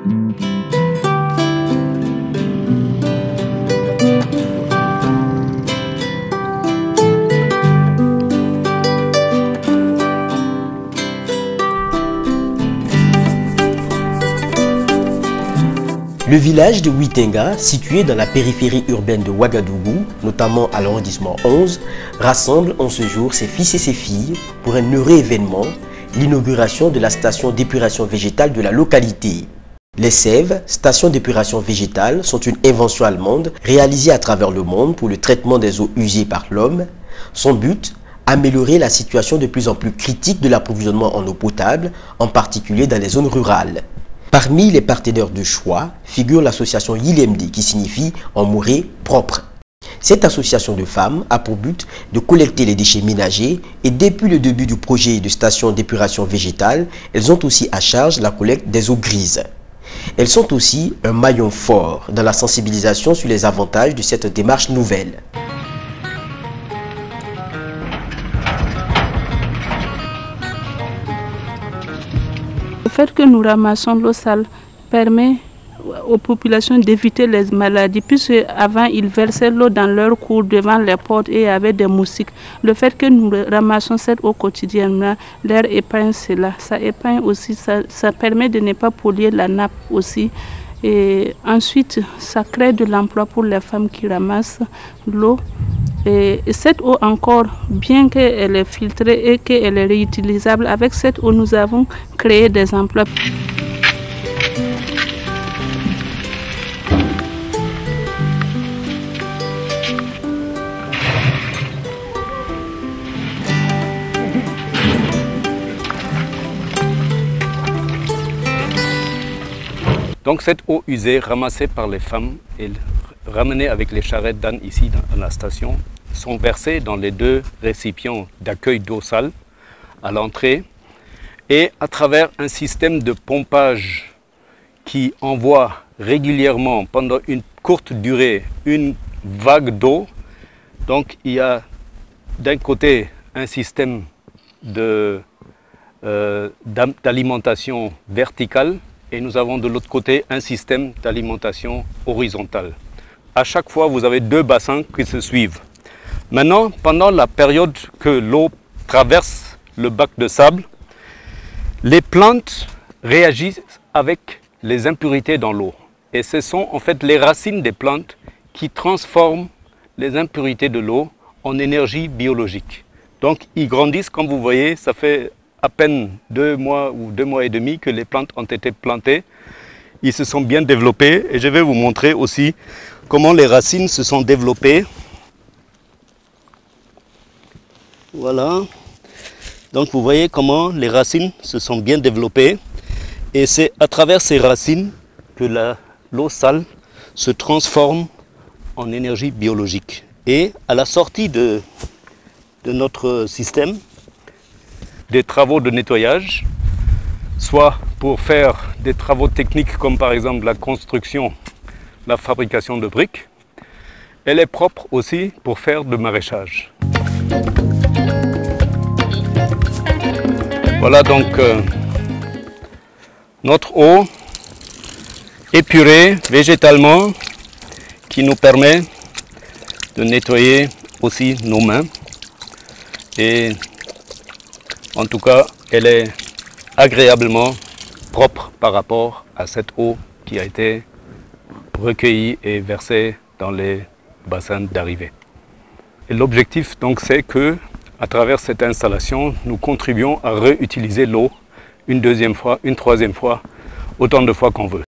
Le village de Witenga, situé dans la périphérie urbaine de Ouagadougou, notamment à l'arrondissement 11, rassemble en ce jour ses fils et ses filles pour un heureux événement, l'inauguration de la station d'épuration végétale de la localité. Les sèves, stations d'épuration végétale, sont une invention allemande réalisée à travers le monde pour le traitement des eaux usées par l'homme. Son but, améliorer la situation de plus en plus critique de l'approvisionnement en eau potable, en particulier dans les zones rurales. Parmi les partenaires de choix figure l'association Yilemdi qui signifie « en mourir propre ». Cette association de femmes a pour but de collecter les déchets ménagers et depuis le début du projet de station d'épuration végétale, elles ont aussi à charge la collecte des eaux grises. Elles sont aussi un maillon fort dans la sensibilisation sur les avantages de cette démarche nouvelle. Le fait que nous ramassons l'eau sale permet aux populations d'éviter les maladies, puisque avant ils versaient l'eau dans leur cour devant les portes et il y avait des moustiques. Le fait que nous ramassons cette eau quotidiennement leur épargne cela. Ça épargne aussi, ça permet de ne pas polluer la nappe aussi. Et ensuite, ça crée de l'emploi pour les femmes qui ramassent l'eau. Et cette eau encore, bien qu'elle est filtrée et qu'elle est réutilisable, avec cette eau, nous avons créé des emplois. Donc cette eau usée ramassée par les femmes et ramenée avec les charrettes d'âne ici dans la station sont versées dans les deux récipients d'accueil d'eau sale à l'entrée et à travers un système de pompage qui envoie régulièrement pendant une courte durée une vague d'eau. Donc il y a d'un côté un système d'alimentation verticale et nous avons de l'autre côté un système d'alimentation horizontale. À chaque fois, vous avez deux bassins qui se suivent. Maintenant, pendant la période que l'eau traverse le bac de sable, les plantes réagissent avec les impuretés dans l'eau. Et ce sont en fait les racines des plantes qui transforment les impuretés de l'eau en énergie biologique. Donc, ils grandissent, comme vous voyez, ça fait à peine 2 mois ou 2 mois et demi que les plantes ont été plantées. Ils se sont bien développés et je vais vous montrer aussi comment les racines se sont développées. Voilà. Donc vous voyez comment les racines se sont bien développées et c'est à travers ces racines que l'eau sale se transforme en énergie biologique. Et à la sortie de notre système, des travaux de nettoyage, soit pour faire des travaux techniques comme par exemple la construction, la fabrication de briques. Elle est propre aussi pour faire de maraîchage. Voilà donc notre eau épurée végétalement qui nous permet de nettoyer aussi nos mains. Et en tout cas, elle est agréablement propre par rapport à cette eau qui a été recueillie et versée dans les bassins d'arrivée. Et l'objectif donc c'est que, à travers cette installation, nous contribuons à réutiliser l'eau une deuxième fois, une troisième fois, autant de fois qu'on veut.